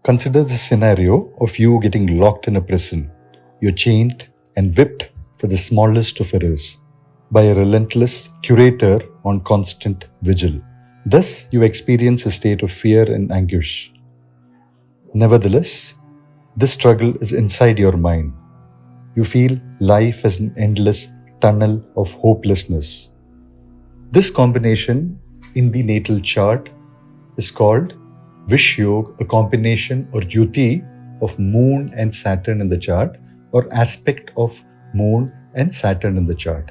Consider the scenario of you getting locked in a prison. You're chained and whipped for the smallest of errors by a relentless curator on constant vigil. Thus, you experience a state of fear and anguish. Nevertheless, this struggle is inside your mind. You feel life as an endless tunnel of hopelessness. This combination in the natal chart is called Vish Yoga, a combination or yuti of Moon and Saturn in the chart, or aspect of Moon and Saturn in the chart.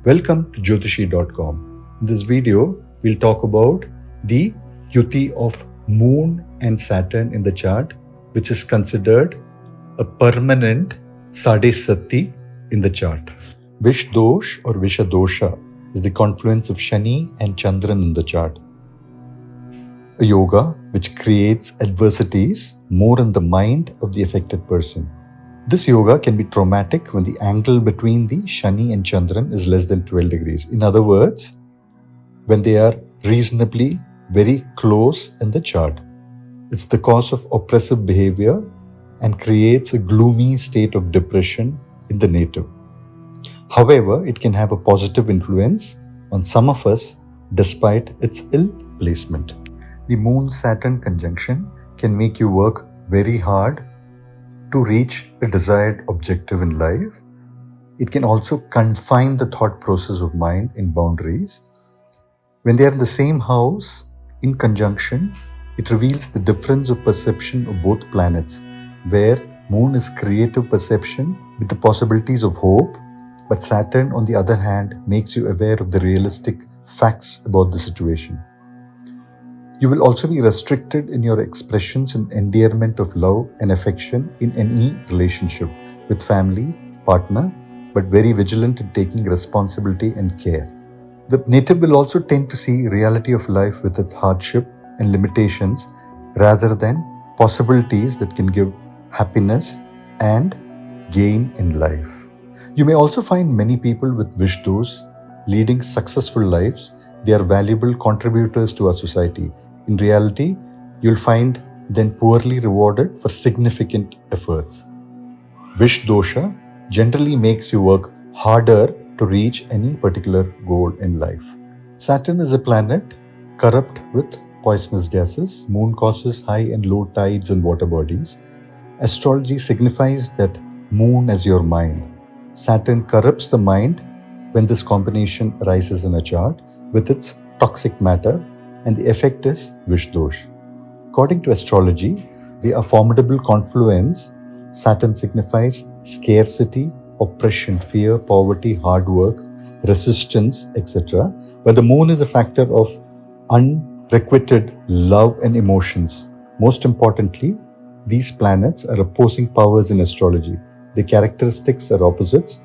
Welcome to Jothishi.com. In this video, we'll talk about the yuti of Moon and Saturn in the chart, which is considered a permanent Sadesati in the chart. Vish Dosh or Visha Dosha is the confluence of Shani and Chandra in the chart. A yoga which creates adversities more in the mind of the affected person. This yoga can be traumatic when the angle between the Shani and Chandran is less than 12 degrees. In other words, when they are reasonably very close in the chart. It's the cause of oppressive behavior and creates a gloomy state of depression in the native. However, it can have a positive influence on some of us despite its ill placement. The Moon-Saturn conjunction can make you work very hard to reach a desired objective in life. It can also confine the thought process of mind in boundaries. When they are in the same house, in conjunction, it reveals the difference of perception of both planets, where Moon is creative perception with the possibilities of hope, but Saturn, on the other hand, makes you aware of the realistic facts about the situation. You will also be restricted in your expressions and endearment of love and affection in any relationship with family, partner, but very vigilant in taking responsibility and care. The native will also tend to see reality of life with its hardship and limitations rather than possibilities that can give happiness and gain in life. You may also find many people with wish doors leading successful lives. They are valuable contributors to our society. In reality, you'll find them poorly rewarded for significant efforts. Vish dosha generally makes you work harder to reach any particular goal in life. Saturn is a planet corrupt with poisonous gases. Moon causes high and low tides and water bodies. Astrology signifies that Moon as your mind. Saturn corrupts the mind when this combination arises in a chart with its toxic matter, and the effect is Vish Dosh. According to astrology, the formidable confluence, Saturn signifies scarcity, oppression, fear, poverty, hard work, resistance, etc., while the Moon is a factor of unrequited love and emotions. Most importantly, these planets are opposing powers in astrology. The characteristics are opposites,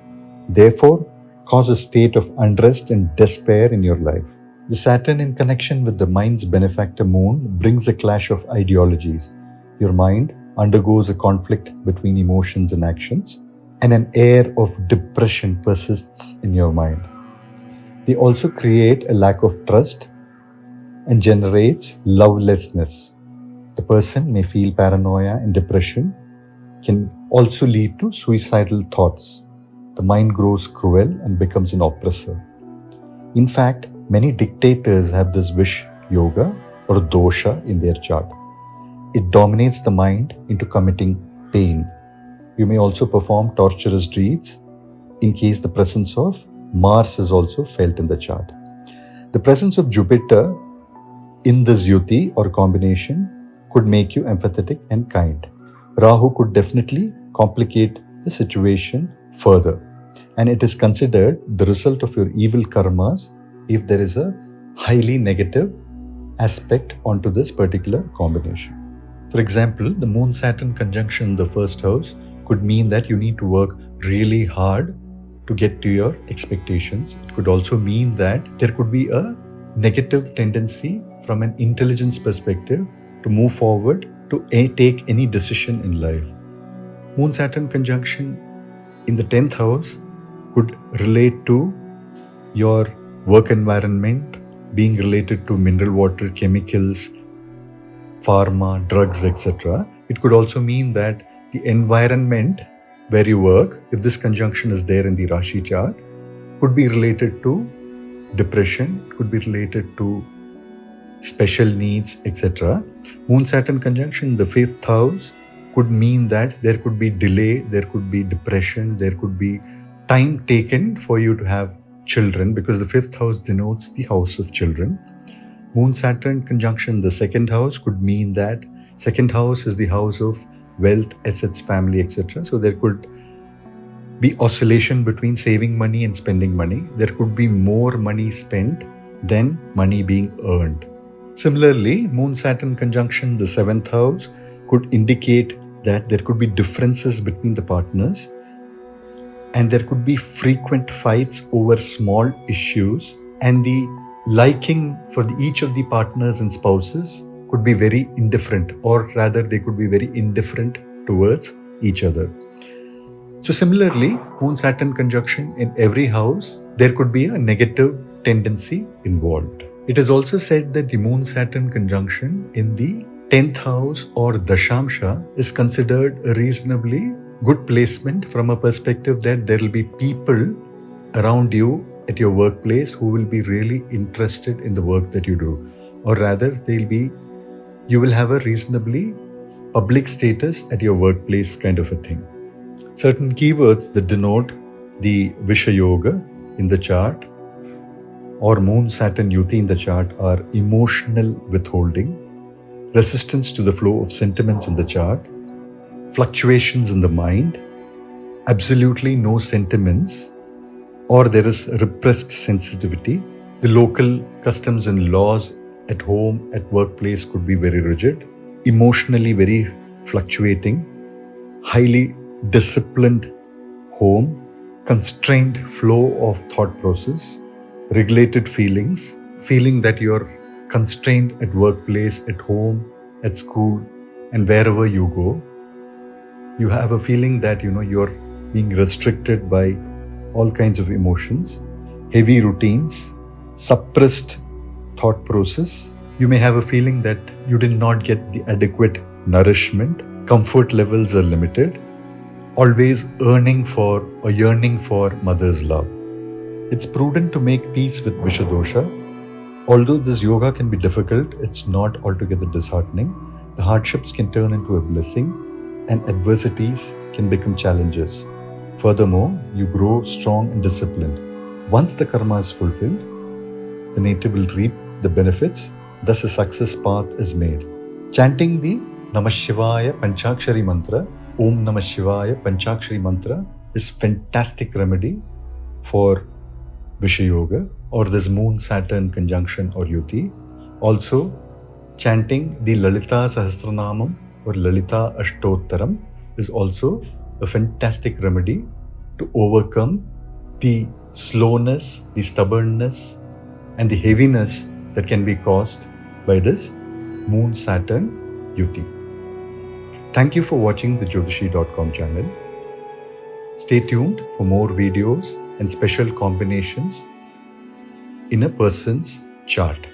therefore cause a state of unrest and despair in your life. The Saturn in connection with the mind's benefactor Moon brings a clash of ideologies. Your mind undergoes a conflict between emotions and actions, and an air of depression persists in your mind. They also create a lack of trust and generates lovelessness. The person may feel paranoia and depression, can also lead to suicidal thoughts. The mind grows cruel and becomes an oppressor. In fact, many dictators have this wish yoga or dosha in their chart. It dominates the mind into committing pain. You may also perform torturous deeds in case the presence of Mars is also felt in the chart. The presence of Jupiter in this yuti or combination could make you empathetic and kind. Rahu could definitely complicate the situation further, and it is considered the result of your evil karmas if there is a highly negative aspect onto this particular combination. For example, the Moon-Saturn conjunction in the first house could mean that you need to work really hard to get to your expectations. It could also mean that there could be a negative tendency from an intelligence perspective to move forward to take any decision in life. Moon-Saturn conjunction in the 10th house could relate to your work environment being related to mineral water, chemicals, pharma, drugs, etc. It could also mean that the environment where you work, if this conjunction is there in the Rashi chart, could be related to depression, could be related to special needs, etc. Moon-Saturn conjunction in the 5th house could mean that there could be delay, there could be depression, there could be time taken for you to have children, because the 5th house denotes the house of children. Moon-Saturn conjunction in the 2nd house could mean that 2nd house is the house of wealth, assets, family, etc. So there could be oscillation between saving money and spending money. There could be more money spent than money being earned. Similarly, Moon-Saturn conjunction in the 7th house could indicate that there could be differences between the partners, and there could be frequent fights over small issues, and the liking for each of the partners and spouses could be very indifferent, or rather they could be very indifferent towards each other. So similarly, Moon-Saturn conjunction in every house, there could be a negative tendency involved. It is also said that the Moon-Saturn conjunction in the 10th house or Dashamsha is considered a reasonably good placement from a perspective that there will be people around you at your workplace who will be really interested in the work that you do, or rather you will have a reasonably public status at your workplace kind of a thing. Certain keywords that denote the Visha Yoga in the chart or Moon-Saturn Yuti in the chart are emotional withholding, resistance to the flow of sentiments in the chart, fluctuations in the mind, absolutely no sentiments, or there is repressed sensitivity. The local customs and laws at home, at workplace could be very rigid, emotionally very fluctuating, highly disciplined home, constrained flow of thought process, regulated feelings, feeling that you're constrained at workplace, at home, at school, and wherever you go. You have a feeling that you're being restricted by all kinds of emotions, heavy routines, suppressed thought process. You may have a feeling that you did not get the adequate nourishment, comfort levels are limited, always yearning for mother's love. It's prudent to make peace with Vishadosha. Although this yoga can be difficult, it's not altogether disheartening. The hardships can turn into a blessing, and adversities can become challenges. Furthermore, you grow strong and disciplined. Once the karma is fulfilled, the native will reap the benefits, thus a success path is made. Chanting the Namah Shivaya Panchakshari mantra, Om Namah Shivaya Panchakshari mantra, is fantastic remedy for Visha Yoga or this Moon-Saturn conjunction or Yuti. Also, chanting the Lalita Sahasranamam or Lalita Ashtottaram is also a fantastic remedy to overcome the slowness, the stubbornness, and the heaviness that can be caused by this Moon-Saturn Yuti. Thank you for watching the Jothishi.com channel. Stay tuned for more videos and special combinations in a person's chart.